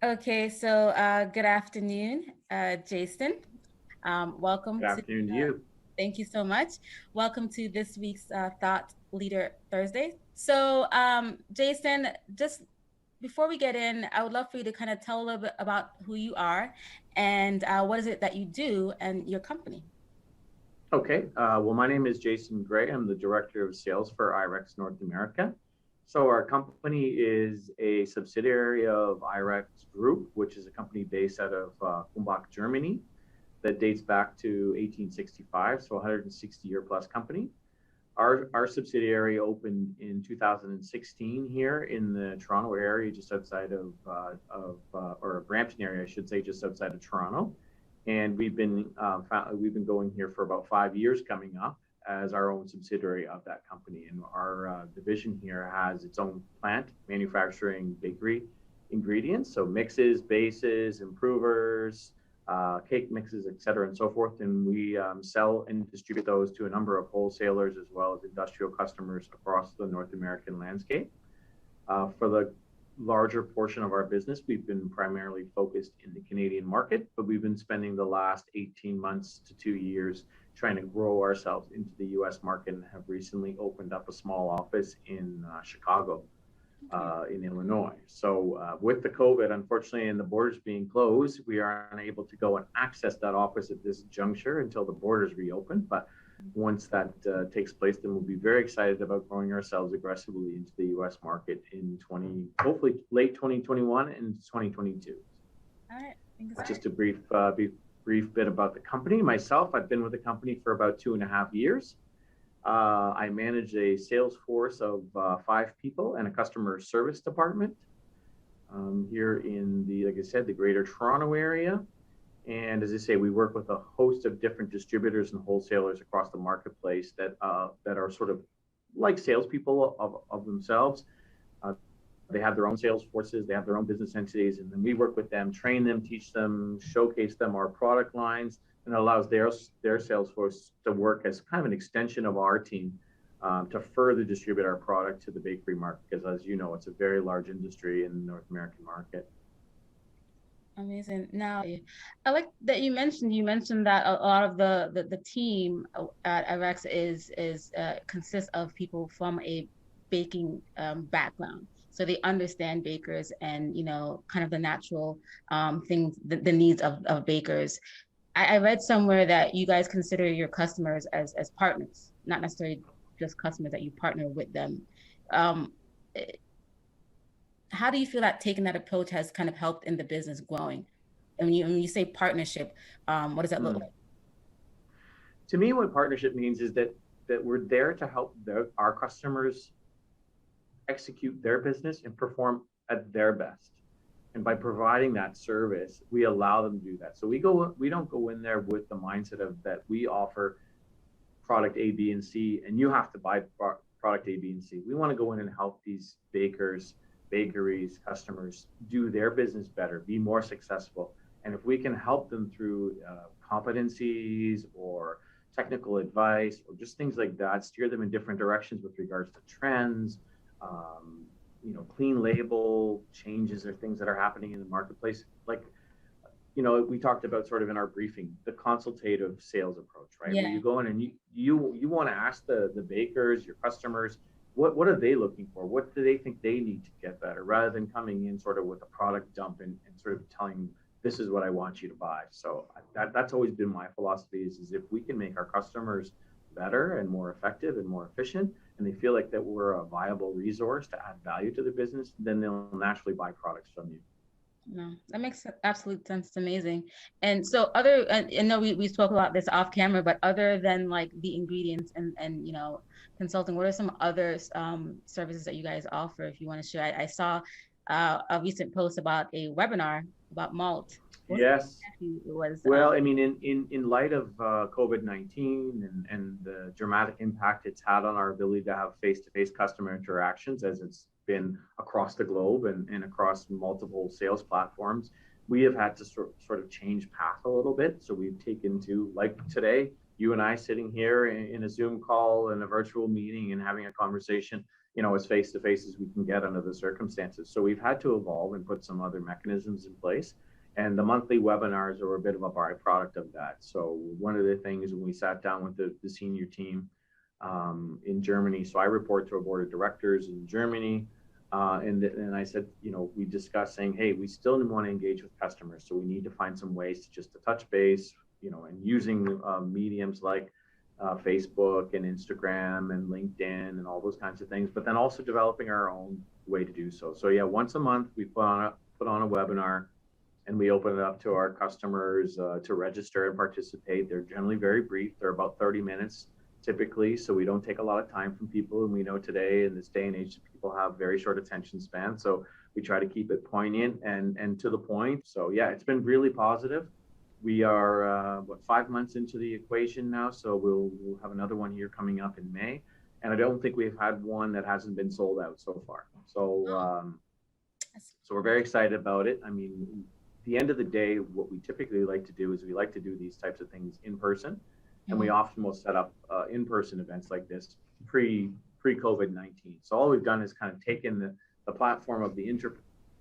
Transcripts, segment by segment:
Okay, so good afternoon, Jason. Welcome Good to, afternoon to you. thank you so much. Welcome to this week's Thought Leader Thursday. So, Jason, just before we get in, I would love for you to kind of tell a little bit about who you are and what is it that you do and your company. Okay, well, my name is Jason Gray. I'm the Director of Sales for Ireks North America. So, our company is a subsidiary of Ireks Group, which is a company based out of Kumbach, Germany, that dates back to 1865, so a 160-year plus company. Our subsidiary opened in 2016 here in the Toronto area, just outside or Brampton area, I should say, just outside of Toronto. And we've been going here for about 5 years coming up as our own subsidiary of that company. And our division here has its own plant manufacturing bakery ingredients, so mixes, bases, improvers, cake mixes, et cetera, and so forth. And we sell and distribute those to a number of wholesalers as well as industrial customers across the North American landscape. For the larger portion of our business, we've been primarily focused in the Canadian market, but we've been spending the last 18 months to 2 years trying to grow ourselves into the US market and have recently opened up a small office in Chicago, Okay. in Illinois. So, with the COVID, unfortunately, and the borders being closed, we are unable to go and access that office at this juncture until the borders reopen. But once that takes place, then we'll be very excited about growing ourselves aggressively into the U.S. market in hopefully late 2021 and 2022. All right. Thanks. That's just a brief bit about the company. Myself, I've been with the company for about 2.5 years. I manage a sales force of 5 people and a customer service department here in like I said, the Greater Toronto area. And as I say, we work with a host of different distributors and wholesalers across the marketplace that are sort of like salespeople of themselves. Uh, they have their own sales forces, they have their own business entities, and then we work with them, train them, teach them, showcase them our product lines, and it allows their sales force to work as kind of an extension of our team to further distribute our product to the bakery market. Because as you know, it's a very large industry in the North American market. Amazing. Now, I like that you mentioned that a lot of the team at Ireks is consists of people from a baking background, so they understand bakers and kind of the natural things, the needs of bakers. I read somewhere that you guys consider your customers as partners, not necessarily just customers, that you partner with them. Um, how do you feel that taking that approach has kind of helped in the business growing? And when you say partnership, what does that look Mm. like? To me, what partnership means is that we're there to help our customers execute their business and perform at their best. And by providing that service, we allow them to do that. So we don't go in there with the mindset of that we offer product A, B, and C, and you have to buy product A, B, and C. We want to go in and help these bakers, bakeries, customers do their business better, be more successful. And if we can help them through competencies or technical advice or just things like that, steer them in different directions with regards to trends, um, clean label changes or things that are happening in the marketplace, like we talked about sort of in our briefing, the consultative sales approach, right? Where Yeah. you go in and you want to ask the bakers, your customers, what are they looking for? What do they think they need to get better, rather than coming in sort of with a product dump and sort of telling this is what I want you to buy. So that's always been my philosophy is if we can make our customers better and more effective and more efficient, and they feel like that we're a viable resource to add value to their business, then they'll naturally buy products from you. No, that makes absolute sense. It's amazing. And so I know we spoke about this off camera, but other than like the ingredients and consulting, what are some other services that you guys offer if you want to share? I saw a recent post about a webinar about malt. What Yes. exactly it was Well, I mean, in light of COVID-19 and the dramatic impact it's had on our ability to have face-to-face customer interactions, as it's been across the globe and across multiple sales platforms, we have had to sort of change path a little bit. So we've taken to, like today, you and I sitting here in a Zoom call and a virtual meeting and having a conversation, as face to face as we can get under the circumstances. So we've had to evolve and put some other mechanisms in place. And the monthly webinars are a bit of a byproduct of that. So one of the things when we sat down with the senior team in Germany, so I report to a board of directors in Germany, and I said, we discussed saying, hey, we still want to engage with customers. So we need to find some ways to just to touch base, and using mediums like Facebook and Instagram and LinkedIn and all those kinds of things, but then also developing our own way to do so. So yeah, once a month we put on a webinar and we open it up to our customers to register and participate. They're generally very brief. They're about 30 minutes typically, so we don't take a lot of time from people. And we know today in this day and age, people have very short attention span. So we try to keep it poignant and to the point. So yeah, it's been really positive. We are 5 months into the equation now, so we'll have another one here coming up in May, and I don't think we've had one that hasn't been sold out so far. So so we're very excited about it. I mean, at the end of the day, what we typically like to do is we like to do these types of things in person, and we often will set up in-person events like this pre-COVID-19. So all we've done is kind of taken the platform of the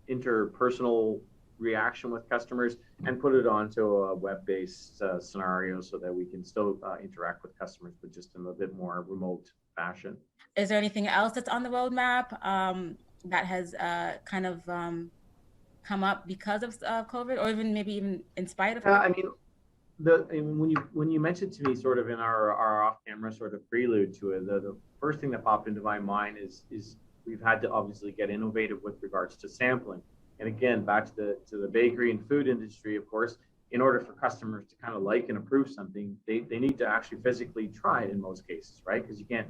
interpersonal reaction with customers and put it onto a web-based scenario so that we can still interact with customers, but just in a bit more remote fashion. Is there anything else that's on the roadmap that has kind of come up because of COVID, or maybe even in spite of COVID? I mean, when you mentioned to me sort of in our off-camera sort of prelude to it, the first thing that popped into my mind is we've had to obviously get innovative with regards to sampling. And again, back to the bakery and food industry, of course, in order for customers to kind of like and approve something, they need to actually physically try it in most cases, right? Because you can't,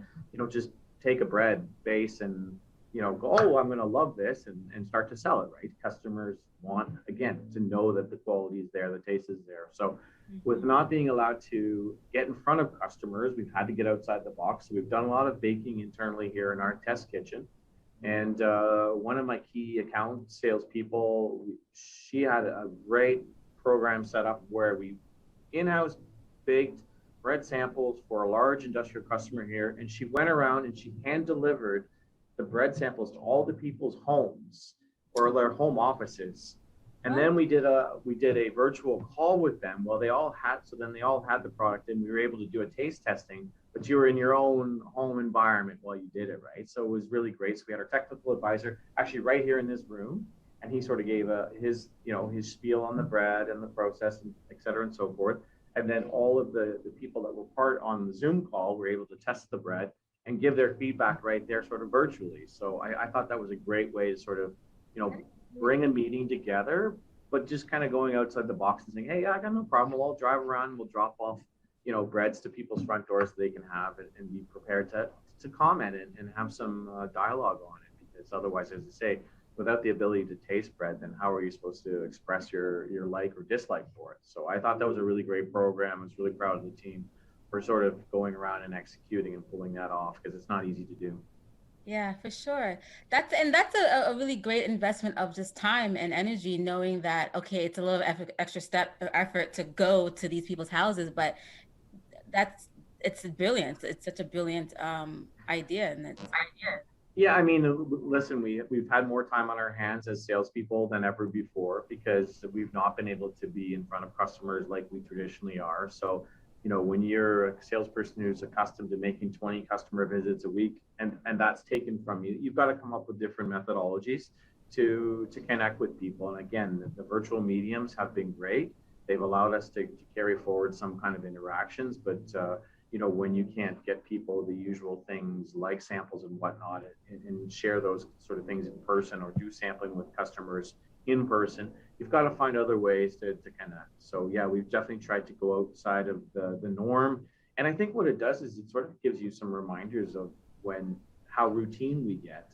just take a bread base and, go, oh, I'm going to love this and start to sell it, right? Customers want, again, to know that the quality is there, the taste is there. So with not being allowed to get in front of customers, we've had to get outside the box. So we've done a lot of baking internally here in our test kitchen. And one of my key account salespeople, she had a great program set up where we in-house baked bread samples for a large industrial customer here. And she went around and she hand delivered the bread samples to all the people's homes or their home offices. And then we did a virtual call with them. Well, they all had the product and we were able to do a taste testing, but you were in your own home environment while you did it, right? So it was really great. So we had our technical advisor actually right here in this room, and he sort of gave his spiel on the bread and the process, and et cetera and so forth. And then all of the people that were part on the Zoom call were able to test the bread and give their feedback right there sort of virtually. So I thought that was a great way to sort of, bring a meeting together, but just kind of going outside the box and saying, hey, I got no problem. We'll all drive around, we'll drop off, breads to people's front doors so they can have it and be prepared to comment and have some dialogue on it. Because otherwise, as I say, without the ability to taste bread, then how are you supposed to express your like or dislike for it? So I thought that was a really great program. I was really proud of the team for sort of going around and executing and pulling that off, because it's not easy to do. Yeah, for sure. That's a really great investment of just time and energy, knowing that, okay, it's a little extra effort to go to these people's houses, but it's brilliant. It's such a brilliant idea. And it's Yeah, I mean, listen, we've had more time on our hands as salespeople than ever before because we've not been able to be in front of customers like we traditionally are. So, when you're a salesperson who's accustomed to making 20 customer visits a week and that's taken from you, you've got to come up with different methodologies to connect with people. And again, the virtual mediums have been great. They've allowed us to carry forward some kind of interactions, but when you can't get people the usual things like samples and whatnot and share those sort of things in person or do sampling with customers in person, you've got to find other ways to connect. So yeah, we've definitely tried to go outside of the norm. And I think what it does is it sort of gives you some reminders of how routine we get,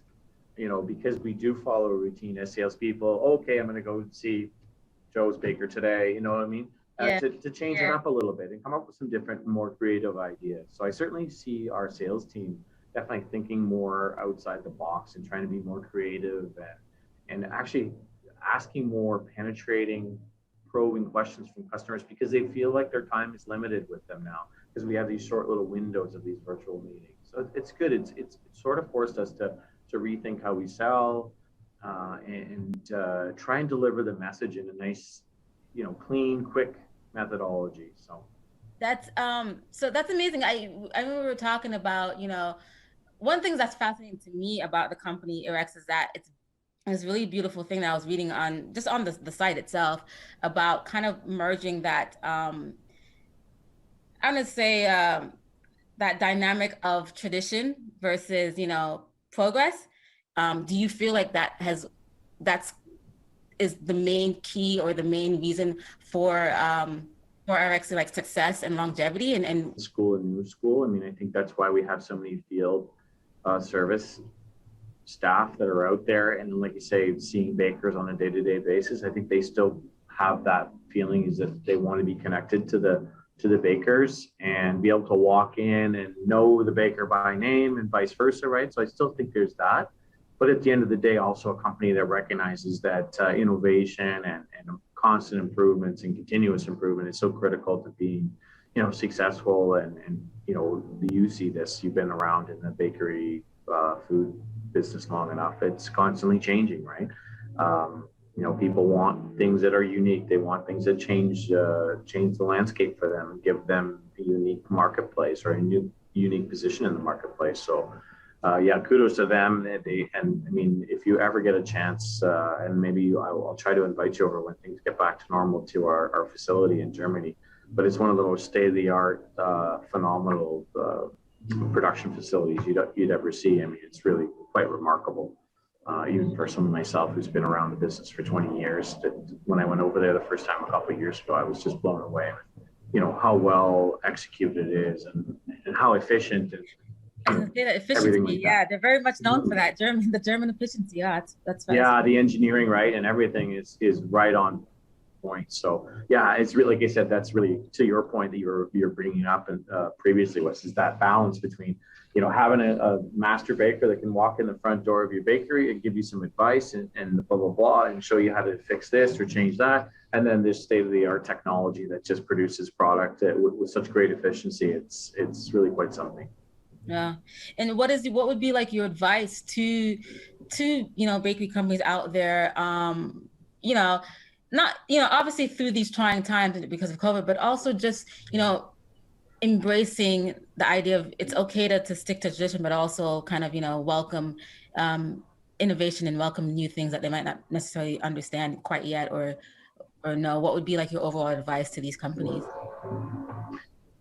because we do follow a routine as salespeople. Okay, I'm going to go see Joe's Baker today. You know what I mean? To change it up a little bit and come up with some different, more creative ideas. So I certainly see our sales team definitely thinking more outside the box and trying to be more creative and actually asking more penetrating, probing questions from customers because they feel like their time is limited with them now. because we have these short little windows of these virtual meetings. So it's good. It's sort of forced us to rethink how we sell, and try and deliver the message in a nice, clean, quick methodology. So that's amazing. I remember we were talking about, one thing that's fascinating to me about the company Ireks is that it's this really beautiful thing that I was reading on just on the site itself about kind of merging that I'm gonna say that dynamic of tradition versus, progress. Do you feel like that's is the main key or the main reason for Ireks like success and longevity and School and new school. I mean, I think that's why we have so many field service staff that are out there, and like you say, seeing bakers on a day-to-day basis. I think they still have that feeling is that they want to be connected to the bakers and be able to walk in and know the baker by name and vice versa, right? So I still think there's that. But at the end of the day, also a company that recognizes that innovation and constant improvements and continuous improvement is so critical to being, successful. And you see this. You've been around in the bakery food business long enough. It's constantly changing, right? People want things that are unique. They want things that change the landscape for them and give them a unique marketplace or a unique position in the marketplace. So yeah, kudos to them. And I mean, if you ever get a chance, and maybe I'll try to invite you over when things get back to normal to our facility in Germany. But it's one of the most state-of-the-art, phenomenal production facilities you'd ever see. I mean, it's really quite remarkable. Even for someone myself who's been around the business for 20 years, that when I went over there the first time a couple of years ago, I was just blown away with, how well executed it is and how efficient and efficiency. Like yeah, they're very much known for that the German efficiency. Yeah, that's yeah, the engineering, right, and everything is right on point. So yeah, it's really, like I said, that's really to your point that you're bringing up and previously was is that balance between having a master baker that can walk in the front door of your bakery and give you some advice and blah blah blah and show you how to fix this or change that, and then this state-of-the-art technology that just produces product with such great efficiency. It's really quite something. Yeah. And what would be like your advice to bakery companies out there, not, obviously through these trying times because of COVID, but also just, embracing the idea of it's okay to stick to tradition, but also kind of, welcome innovation and welcome new things that they might not necessarily understand quite yet or know. What would be like your overall advice to these companies?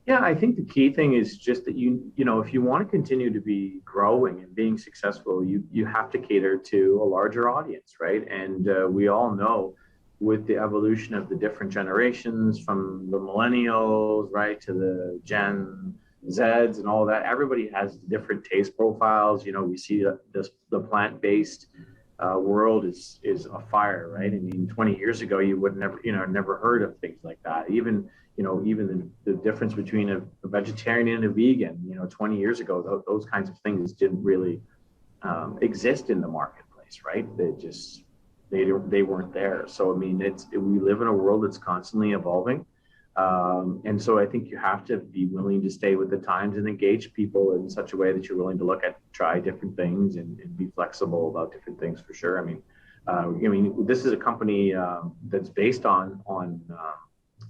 Yeah, I think the key thing is just that if you want to continue to be growing and being successful, you have to cater to a larger audience, right? And we all know with the evolution of the different generations, from the millennials, right, to the Gen Zs and all that, everybody has different taste profiles. We see the plant-based world is a fire, right? I mean, 20 years ago, you would never heard of things like that. Even the difference between a vegetarian and a vegan, 20 years ago, those kinds of things didn't really exist in the marketplace, right? They weren't there. So, I mean, we live in a world that's constantly evolving. And so I think you have to be willing to stay with the times and engage people in such a way that you're willing to try different things and be flexible about different things for sure. I mean, this is a company that's based on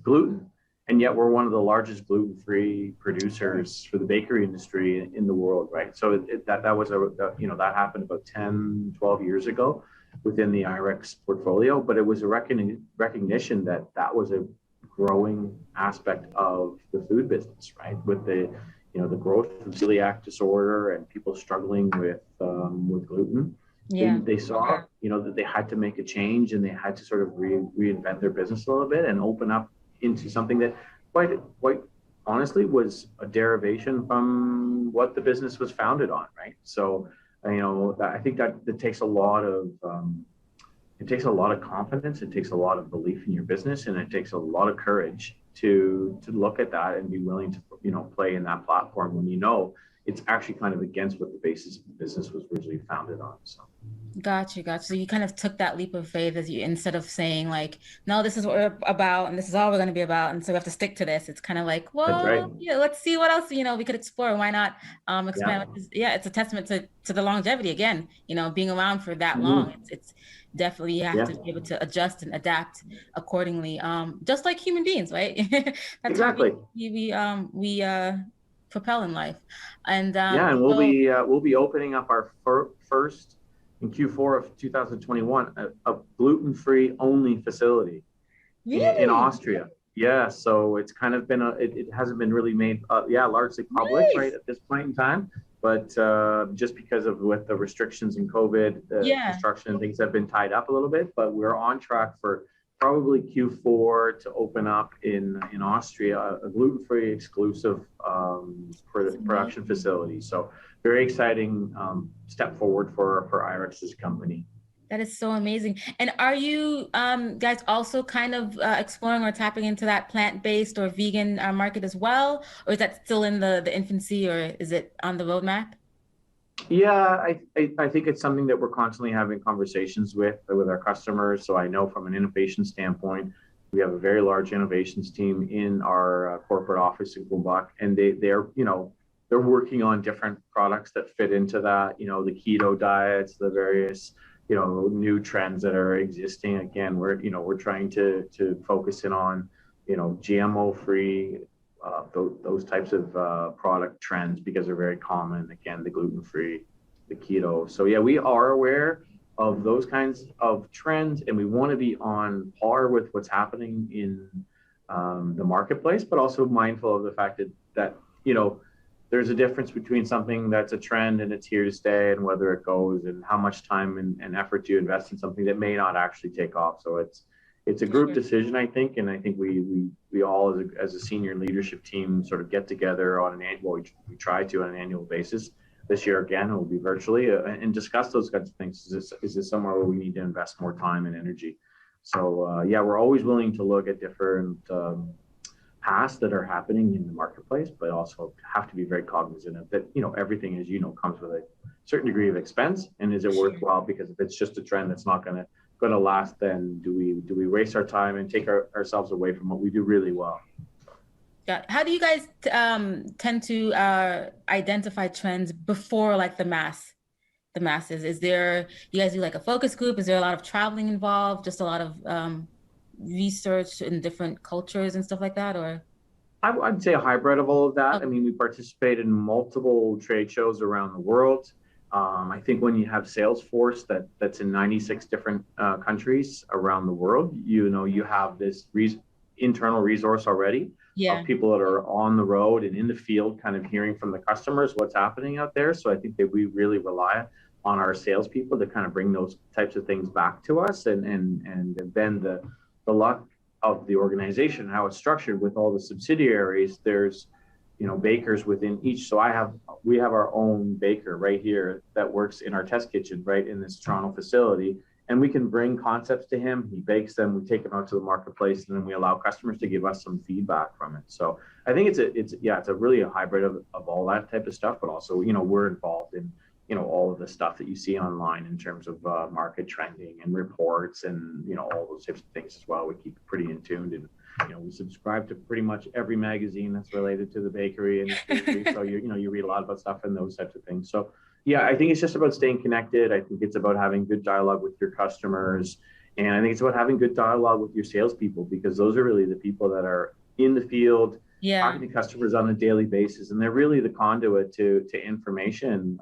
gluten, and yet we're one of the largest gluten-free producers for the bakery industry in the world, right? So that happened about 10, 12 years ago within the Ireks portfolio, but it was a recognition that was a growing aspect of the food business, right? With the growth of celiac disorder and people struggling with gluten. Yeah. They saw, that they had to make a change and they had to sort of reinvent their business a little bit and open up into something that quite honestly was a derivation from what the business was founded on, right? So, I think that it takes a lot of confidence. It takes a lot of belief in your business, and it takes a lot of courage to look at that and be willing to play in that platform when it's actually kind of against what the basis of the business was originally founded on. So Got you, got you. So you kind of took that leap of faith as you, instead of saying like, no, this is what we're about and this is all we're going to be about. And so we have to stick to this. It's kind of like, That's right. well, yeah, let's see what else, we could explore. Why not Yeah. expand? Yeah, it's a testament to the longevity again, being around for that long. Mhm. It's definitely, you have Yeah, to be able to adjust and adapt accordingly. Just like human beings, right? That's how exactly. we propel in life. And Yeah, and so we'll be opening up our first in Q4 of 2021 a gluten-free only facility in really Austria. Yeah, so it's kind of been it hasn't been really made yeah, largely public right nice. at this point in time, but just because of with the restrictions in COVID, the Yeah. construction and things have been tied up a little bit, but we're on track for probably Q4 to open up in Austria a gluten-free exclusive for That's the production amazing. facility. So very exciting step forward for Irex's company. That is so amazing. And are you guys also kind of exploring or tapping into that plant-based or vegan market as well? Or is that still in the infancy, or is it on the roadmap? Yeah, I think it's something that we're constantly having conversations with our customers. So I know from an innovation standpoint, we have a very large innovations team in our corporate office in Quebec, and they're they're working on different products that fit into that. You know, the keto diets, the various new trends that are existing. Again, we're trying to focus in on GMO free those types of product trends because they're very common. Again, the gluten free, the keto. So yeah, we are aware of those kinds of trends, and we want to be on par with what's happening in the marketplace, but also mindful of the fact that there's a difference between something that's a trend and it's here to stay, and whether it goes, and how much time and effort do you invest in something that may not actually take off. So it's a For group sure. decision, I think, and I think we all as a senior leadership team sort of get together on an annual. We try to on an annual basis. This year again, it will be virtually and discuss those kinds of things. Is this somewhere where we need to invest more time and energy? So yeah, we're always willing to look at different paths that are happening in the marketplace, but also have to be very cognizant of that. Everything, as you know, comes with a certain degree of expense, and is it For sure. worthwhile? Because if it's just a trend that's not going to last, then do we waste our time and take ourselves away from what we do really well? Yeah. How do you guys tend to identify trends before like the masses? Is there, you guys do like a focus group? Is there a lot of traveling involved? Just a lot of research in different cultures and stuff like that, or? I'd say a hybrid of all of that. I Okay. mean, we participate in multiple trade shows around the world. I think when you have Salesforce that's in 96 different countries around the world, you have this internal resource already of Yeah. people that are on the road and in the field, kind of hearing from the customers what's happening out there. So I think that we really rely on our salespeople to kind of bring those types of things back to us, and then the luck of the organization, how it's structured with all the subsidiaries. There's bakers within each. So we have our own baker right here that works in our test kitchen right in this Toronto facility, and we can bring concepts to him. He bakes them, we take them out to the marketplace, and then we allow customers to give us some feedback from it. So I think it's a really a hybrid of all that type of stuff, but also we're involved in all of the stuff that you see online in terms of market trending and reports, and all those types of things as well. We keep pretty in tuned, and we subscribe to pretty much every magazine that's related to the bakery industry. So you read a lot about stuff and those types of things. So yeah, I think it's just about staying connected. I think it's about having good dialogue with your customers, and I think it's about having good dialogue with your salespeople, because those are really the people that are in the field Yeah. talking to customers on a daily basis, and they're really the conduit to information,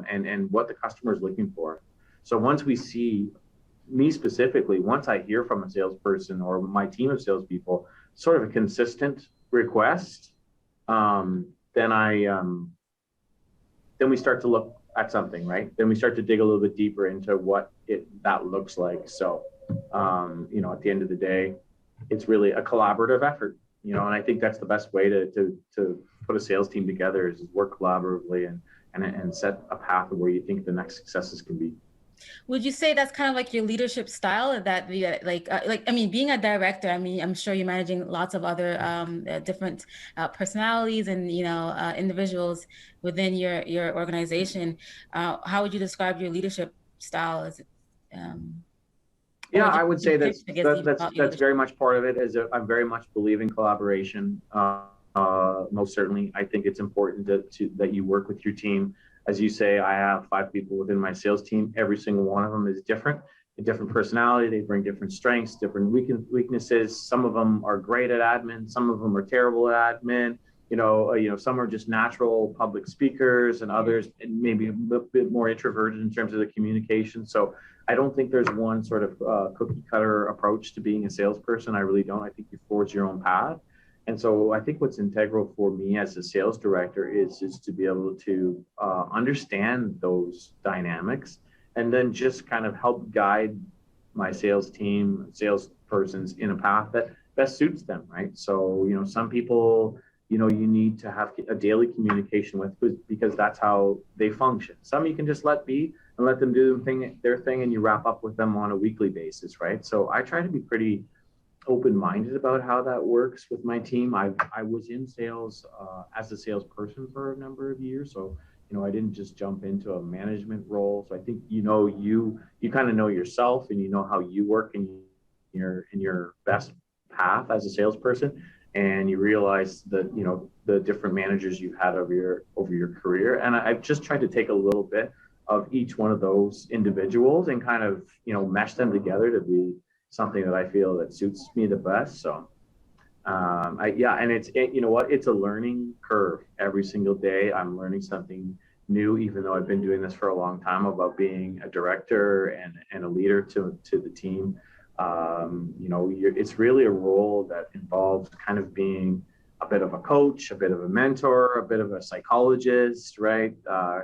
and what the customer is looking for. So once we see, me specifically, once I hear from a salesperson or my team of salespeople, sort of a consistent request, um, then then we start to look at something, right? Then we start to dig a little bit deeper into what that looks like. So at the end of the day, it's really a collaborative effort, and I think that's the best way to put a sales team together is work collaboratively, and set a path of where you think the next successes can be. Would you say that's kind of like your leadership style, that like I mean, being a director, I mean, I'm sure you're managing lots of other different personalities and individuals within your organization. How would you describe your leadership style? Is it, um, or Yeah, just I would some say tips, that's I guess, that that, you that's felt you that's wanted to very much part of it. I very much believe in collaboration. Most certainly, I think it's important that you work with your team. As you say, I have 5 people within my sales team. Every single one of them is different, a different personality. They bring different strengths, different weaknesses. Some of them are great at admin. Some of them are terrible at admin. Some are just natural public speakers, and share? others maybe a bit more introverted in terms of the communication. So I don't think there's one sort of cookie cutter approach to being a salesperson. I really don't. I think you forge your own path. And so I think what's integral for me as a sales director is to be able to understand those dynamics and then just kind of help guide my sales team, salespersons in a path that best suits them, right? So, some people, you need to have a daily communication with because that's how they function. Some you can just let be and let them do their thing, and you wrap up with them on a weekly basis, right? So I try to be pretty open-minded about how that works with my team. I was in sales as a salesperson for a number of years, so I didn't just jump into a management role. So I think you kind of know yourself, and you know how you work in your best path as a salesperson, and you realize that the different managers you've had over your career. And I've just tried to take a little bit of each one of those individuals and kind of mesh them together to be something that I feel that suits me the best. So and you know what, it's a learning curve. Every single day I'm learning something new, even though I've been doing this for a long time, about being a director and a leader to the team. It's really a role that involves kind of being a bit of a coach, a bit of a mentor, a bit of a psychologist, right?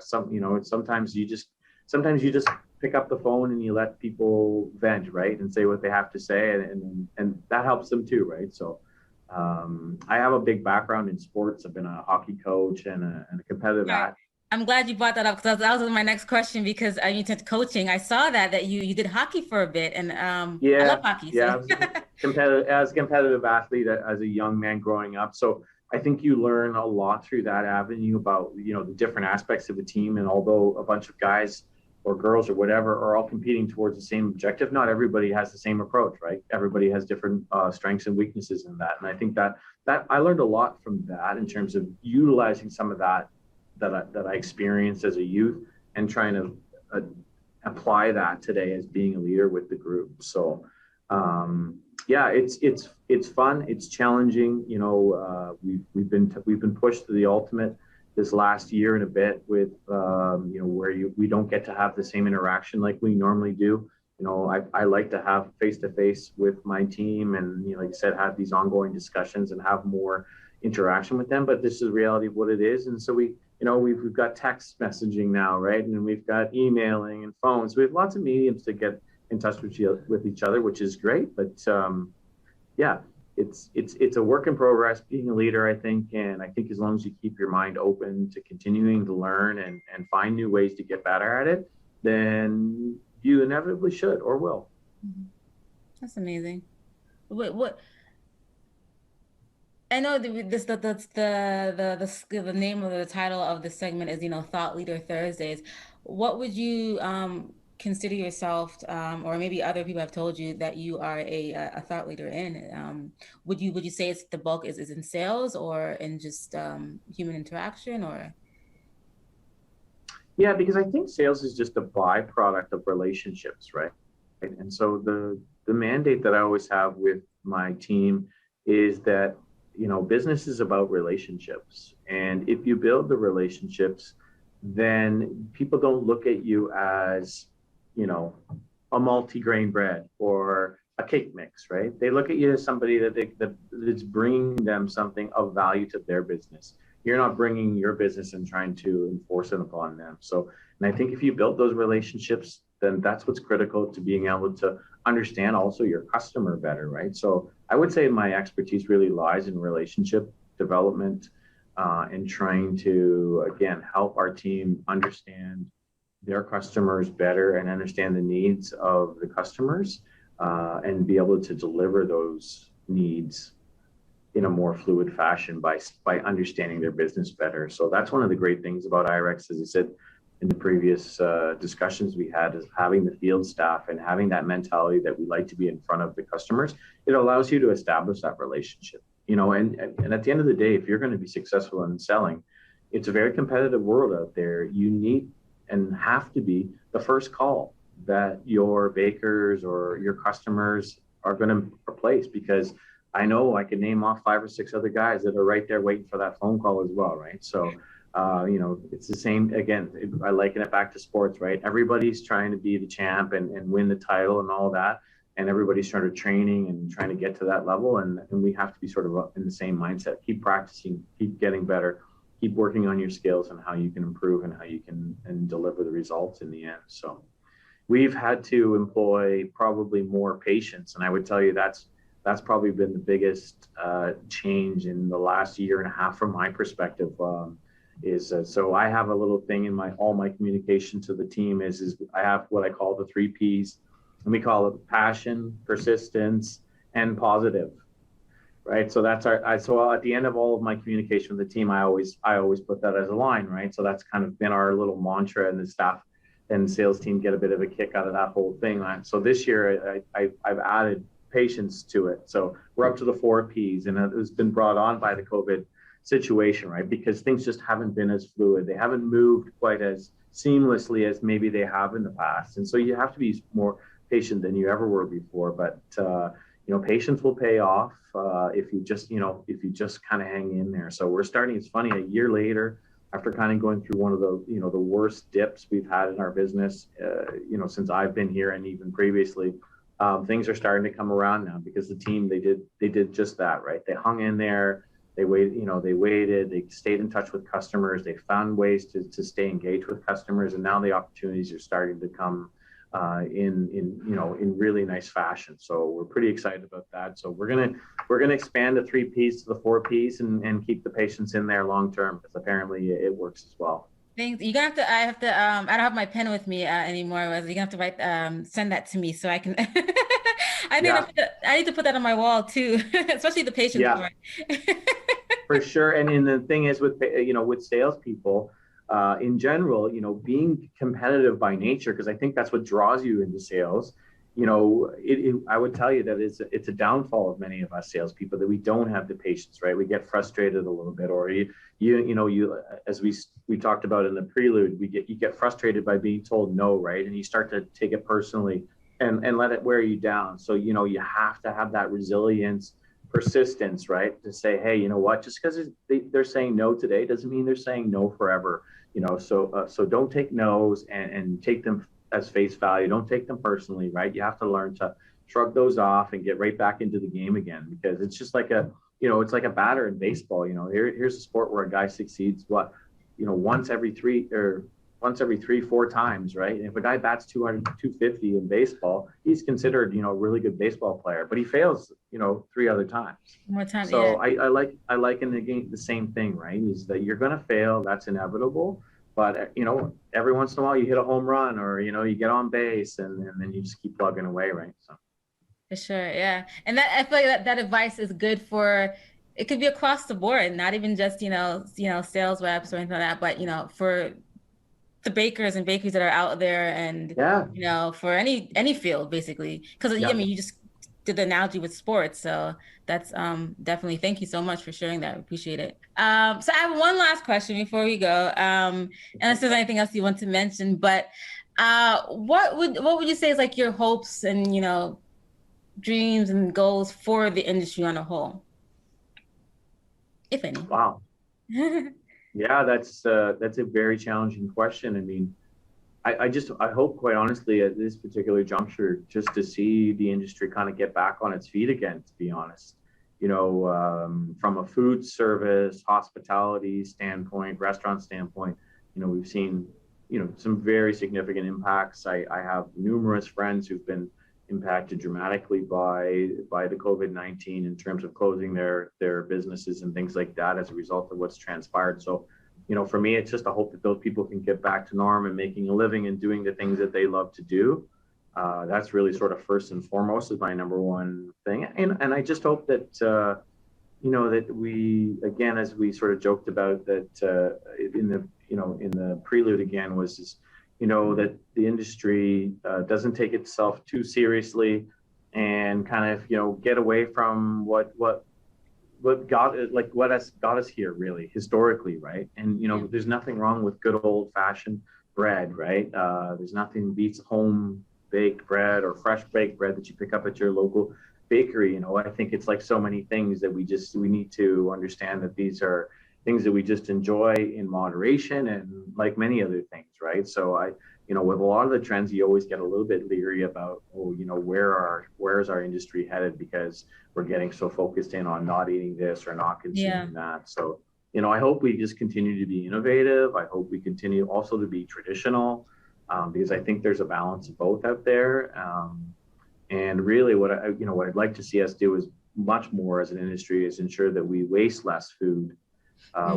Sometimes you just pick up the phone and you let people vent, right, and say what they have to say, and that helps them too, right? So I have a big background in sports. I've been a hockey coach and a competitive Right. athlete. I'm glad you brought that up because that was my next question. Because I mean, to coaching, I saw that you did hockey for a bit, and I love Yeah, hockey. yeah. So I was as a competitive athlete as a young man growing up. So I think you learn a lot through that avenue about the different aspects of a team. And although a bunch of guys or girls or whatever are all competing towards the same objective, not everybody has the same approach, right? Everybody has different strengths and weaknesses in that. And I think that I learned a lot from that in terms of utilizing some of that I experienced as a youth and trying to uh, apply that today as being a leader with the group. So yeah, it's fun, it's challenging. We've been pushed to the ultimate this last year and a bit with where we don't get to have the same interaction like we normally do. I like to have face to face with my team, and like I said, have these ongoing discussions and have more interaction with them. But this is the reality of what it is, and so we've got text messaging now, right? And we've got emailing and phones. We have lots of mediums to get in touch with each other, which is great. But yeah, it's a work in progress being a leader, I think. And I think as long as you keep your mind open to continuing to learn and find new ways to get better at it, then you inevitably should or will. that's amazing. What I know that's the name of the title of the segment is Thought Leader Thursdays. What would you consider yourself, or maybe other people have told you that you are a thought leader in? Would you say it's the bulk is in sales or in just human interaction or? Yeah, because I think sales is just a byproduct of relationships, right? And so the mandate that I always have with my team is that business is about relationships, and if you build the relationships, then people don't look at you as you know a multi-grain bread or a cake mix, right? They look at you as somebody that's bringing them something of value to their business. You're not bringing your business and trying to enforce it upon them. So, and I think if you build those relationships, then that's what's critical to being able to understand also your customer better, right? So I would say my expertise really lies in relationship development, and trying to, again, help our team understand their customers better and understand the needs of the customers, and be able to deliver those needs in a more fluid fashion by understanding their business better. So that's one of the great things about Ireks. As I said, in the previous discussions we had, is having the field staff and having that mentality that we like to be in front of the customers. It allows you to establish that relationship, and at the end of the day, if you're going to be successful in selling, it's a very competitive world out there. You need and have to be the first call that your bakers or your customers are going to replace, because I know I can name off 5 or 6 other guys that are right there waiting for that phone call as well, right? So, it's the same again. I liken it back to sports, right? Everybody's trying to be the champ and win the title and all that, and everybody's started training and trying to get to that level, and we have to be sort of in the same mindset. Keep practicing, keep getting better, keep working on your skills and how you can improve and how you can and deliver the results in the end. So we've had to employ probably more patience, and I would tell you that's probably been the biggest change in the last year and a half from my perspective. So I have a little thing in all my communication to the team is I have what I call the 3 Ps, and we call it passion, persistence, and positive. Right. So that's so at the end of all of my communication with the team, I always put that as a line, right? So that's kind of been our little mantra, and the staff and the sales team get a bit of a kick out of that whole thing. So this year I've added patience to it. So we're up to the 4 Ps, and it's been brought on by the COVID situation, right? Because things just haven't been as fluid. They haven't moved quite as seamlessly as maybe they have in the past. And so you have to be more patient than you ever were before. But patience will pay off if you just kind of hang in there. So we're starting. It's funny, a year later, after kind of going through one of the worst dips we've had in our business, since I've been here and even previously, things are starting to come around now, because the team, they did just that, right? They hung in there. They waited, they stayed in touch with customers, they found ways to stay engaged with customers, and now the opportunities are starting to come in really nice fashion. So we're pretty excited about that. So we're gonna expand the 3 Ps to the 4 Ps and keep the patients in there long term, because apparently it works as well. Thanks. You're gonna have to. I have to. I don't have my pen with me anymore. You're gonna have to send that to me so I can. Yeah. I need to put that on my wall too, especially the patience Yeah. part. For sure. And the thing is with salespeople, in general, being competitive by nature, because I think that's what draws you into sales. I would tell you that it's a downfall of many of us salespeople that we don't have the patience, right? We get frustrated a little bit, or as we talked about in the prelude, you get frustrated by being told no, right? And you start to take it personally and let it wear you down. So you have to have that resilience, persistence, right? To say, hey, you know what? Just because they're saying no today doesn't mean they're saying no forever. So don't take no's and take them as face value. Don't take them personally, right? You have to learn to shrug those off and get right back into the game again, because it's just like it's like a batter in baseball. Here's a sport where a guy succeeds once every 3-4 times, right? And if a guy bats 200, 250 in baseball, he's considered, a really good baseball player, but he fails, 3 other times. More time, So yeah. I like in the game the same thing, right? Is that you're going to fail. That's inevitable. But, every once in a while you hit a home run, or, you get on base, and then you just keep plugging away, right? So. For sure, yeah. And that, I feel like that advice is good for, it could be across the board, not even just, sales reps or anything like that, but, for the bakers and bakeries that are out there, and Yeah. for any field basically, because I mean, you just did the analogy with sports, so that's definitely, thank you so much for sharing that. I appreciate it. So I have one last question before we go, unless there's anything else you want to mention, but what would you say is like your hopes and dreams and goals for the industry on a whole, if any? Wow. Yeah, that's a very challenging question. I mean, I hope, quite honestly, at this particular juncture, just to see the industry kind of get back on its feet again, to be honest. From a food service, hospitality standpoint, restaurant standpoint, we've seen, some very significant impacts. I have numerous friends who've been impacted dramatically by the COVID-19 in terms of closing their businesses and things like that as a result of what's transpired. So, for me, it's just a hope that those people can get back to norm and making a living and doing the things that they love to do. That's really sort of first and foremost is my number one thing. And I just hope that, that we, again, as we sort of joked about, that in the prelude again was just, that the industry doesn't take itself too seriously, and kind of, get away from what got us here really historically, right? And there's nothing wrong with good old fashioned bread, right? There's nothing beats home baked bread or fresh baked bread that you pick up at your local bakery. I think it's like so many things that we need to understand that these are things that we just enjoy in moderation, and like many other things, right? So with a lot of the trends, you always get a little bit leery about, where is our industry headed, because we're getting so focused in on not eating this or not consuming that. So, I hope we just continue to be innovative. I hope we continue also to be traditional, because I think there's a balance of both out there. And really what I'd like to see us do is much more as an industry is ensure that we waste less food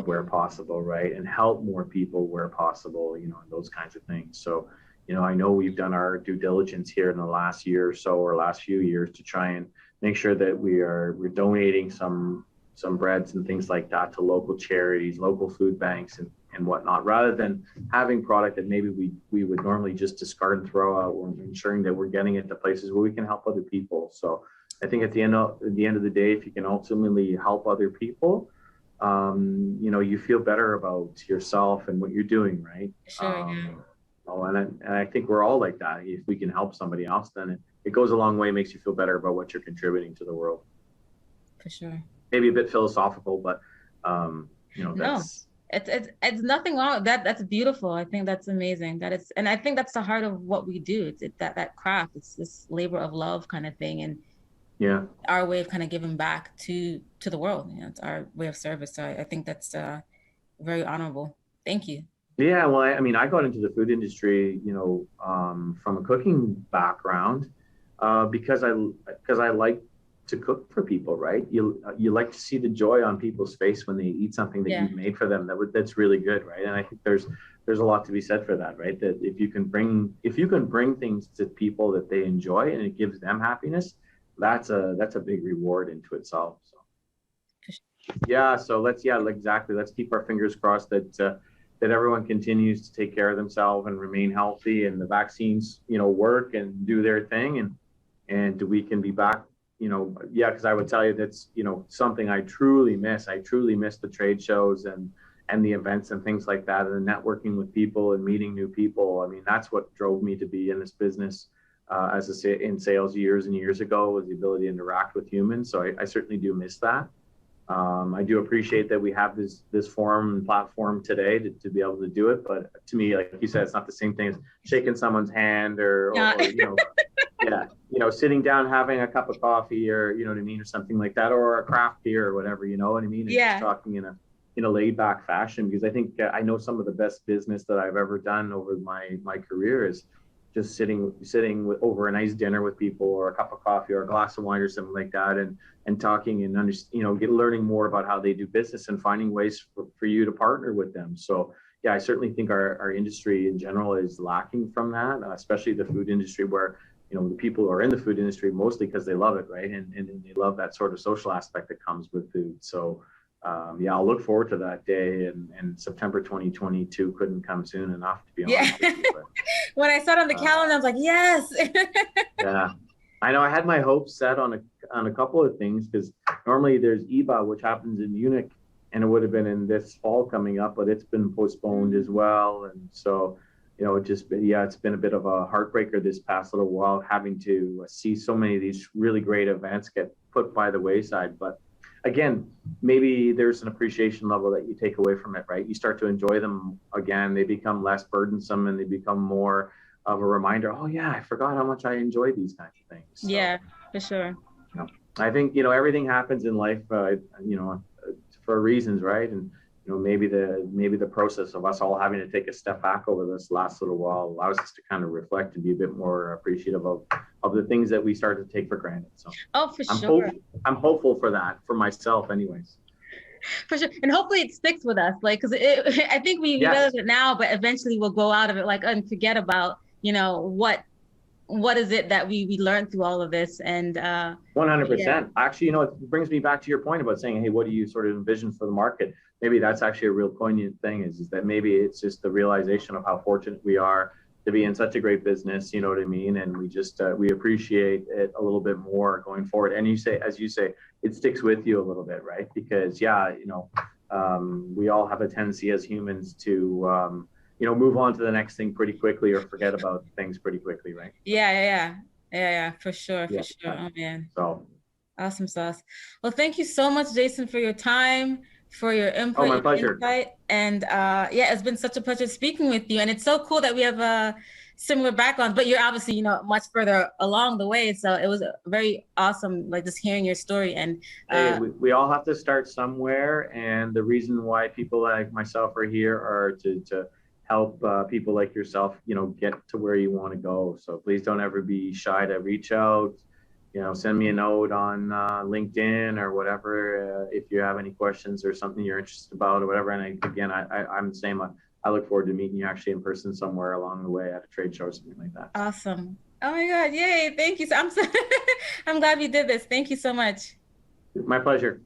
where possible, right? And help more people where possible, and those kinds of things. So, I know we've done our due diligence here in the last year or so, or last few years, to try and make sure that we're donating some breads and things like that to local charities, local food banks, and whatnot, rather than having product that maybe we would normally just discard and throw out. We're ensuring that we're getting it to places where we can help other people. So I think at the end of the day, if you can ultimately help other people, you feel better about yourself and what you're doing, right? Sure, yeah. And I think we're all like that. If we can help somebody else, then it goes a long way, makes you feel better about what you're contributing to the world. For sure. Maybe a bit philosophical, but that's... No, it's nothing wrong with that. That's beautiful. I think that's amazing. And I think that's the heart of what we do. It's that craft. It's this labor of love kind of thing, and our way of kind of giving back to the world. It's our way of service. So I think that's very honorable. Thank you. Yeah, well, I got into the food industry, from a cooking background, because I like to cook for people, right? You like to see the joy on people's face when they eat something that you've made for them that's really good, right? And I think there's a lot to be said for that, right? That if you can bring things to people that they enjoy and it gives them happiness, that's a big reward into itself. So exactly. Let's keep our fingers crossed that everyone continues to take care of themselves and remain healthy, and the vaccines, work and do their thing, and we can be back. Because I would tell you that's, something I truly miss. I truly miss the trade shows and the events and things like that, and the networking with people and meeting new people. That's what drove me to be in this business in sales years and years ago, was the ability to interact with humans. So I certainly do miss that. I do appreciate that we have this forum and platform today to be able to do it. But to me, like you said, it's not the same thing as shaking someone's hand or sitting down, having a cup of coffee, or, or something like that, or a craft beer or whatever, and just talking in a laid back fashion. Because I think I know some of the best business that I've ever done over my career is just sitting over a nice dinner with people, or a cup of coffee or a glass of wine or something like that, and talking and learning more about how they do business and finding ways for you to partner with them. So I certainly think our industry in general is lacking from that, especially the food industry, where the people who are in the food industry mostly because they love it, right? And they love that sort of social aspect that comes with food. So I'll look forward to that day, and September 2022 couldn't come soon enough, to be honest with you. But, when I saw it on the calendar, I was like, yes. I know I had my hopes set on a couple of things, because normally there's IBA, which happens in Munich, and it would have been in this fall coming up, but it's been postponed as well. And so, it's been a bit of a heartbreaker this past little while, having to see so many of these really great events get put by the wayside. But again, maybe there's an appreciation level that you take away from it, right? You start to enjoy them again. They become less burdensome, and they become more of a reminder. Oh yeah, I forgot how much I enjoy these kinds of things. So, yeah, for sure. I think, everything happens in life, for reasons, right? And, maybe the process of us all having to take a step back over this last little while allows us to kind of reflect and be a bit more appreciative of the things that we start to take for granted. So I'm hopeful for that, for myself anyways. For sure. And hopefully it sticks with us, like, because I think we know it now, but eventually we'll go out of it, like, and forget about, what is it that we learned through all of this. And 100%. Actually, it brings me back to your point about saying, hey, what do you sort of envision for the market? maybe that's actually a real poignant thing is that maybe it's just the realization of how fortunate we are to be in such a great business, you know what I mean? And we just, we appreciate it a little bit more going forward. And you say, as you say, it sticks with you a little bit, right? Because yeah, we all have a tendency as humans to, move on to the next thing pretty quickly or forget about things pretty quickly, right? Yeah, for sure, for Yeah. sure. Oh man. So, Awesome sauce. Well, thank you so much, Jason, for your time, for your oh, input, my your pleasure. insight. And yeah, it's been such a pleasure speaking with you. And it's so cool that we have a similar background, but you're obviously, much further along the way. So it was very awesome, like just hearing your story. And Hey, we all have to start somewhere. And the reason why people like myself are here are to help people like yourself, get to where you want to go. So please don't ever be shy to reach out. Send me a note on LinkedIn or whatever if you have any questions or something you're interested about or whatever. And again, I'm the same. I look forward to meeting you actually in person somewhere along the way at a trade show or something like that. awesome. Oh my God. Yay. Thank you. I'm glad we did this. Thank you so much. My pleasure.